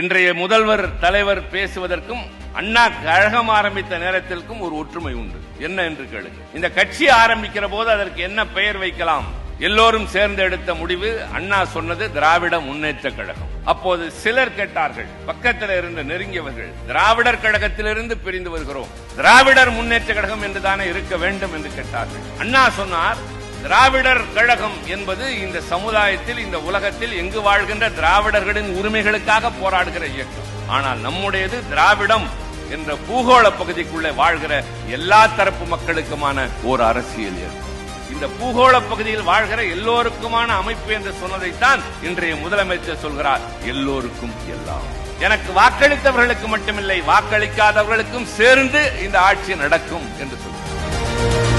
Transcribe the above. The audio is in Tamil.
இன்றைய முதல்வர் தலைவர் பேசுவதற்கும் அண்ணா கழகம் ஆரம்பித்த நேரத்திற்கும் ஒரு ஒற்றுமை உண்டு. என்ன என்று கேளுங்க. இந்த கட்சி ஆரம்பிக்கிற போது அதற்கு என்ன பெயர் வைக்கலாம்? எல்லோரும் சேர்ந்து எடுத்த முடிவு அண்ணா சொன்னது திராவிட முன்னேற்ற கழகம். அப்போது சிலர் கேட்டார்கள், பக்கத்தில் இருந்து நெருங்கியவர்கள், திராவிடர் கழகத்திலிருந்து பிரிந்து வருகிறோம், திராவிடர் முன்னேற்ற கழகம் என்றுதானே இருக்க வேண்டும் என்று கேட்டார்கள். அண்ணா சொன்னார், திராவிடர் கழகம் என்பது இந்த சமுதாயத்தில், இந்த உலகத்தில் எங்கு வாழ்கின்ற திராவிடர்களின் உரிமைகளுக்காக போராடுகிற இயக்கம். ஆனால் நம்முடையது திராவிடம் என்ற பூகோள பகுதிக்குள்ளே வாழ்கிற எல்லா தரப்பு மக்களுக்குமான ஒரு அரசியல் இயக்கம். இந்த பூகோள பகுதியில் வாழ்கிற எல்லோருக்குமான அமைப்பு என்று சொன்னதைத்தான் இன்றைய முதலமைச்சர் சொல்கிறார், எல்லோருக்கும் எல்லாம். எனக்கு வாக்களித்தவர்களுக்கு மட்டுமில்லை, வாக்களிக்காதவர்களுக்கும் சேர்ந்து இந்த ஆட்சி நடக்கும் என்று சொல்கிறார்.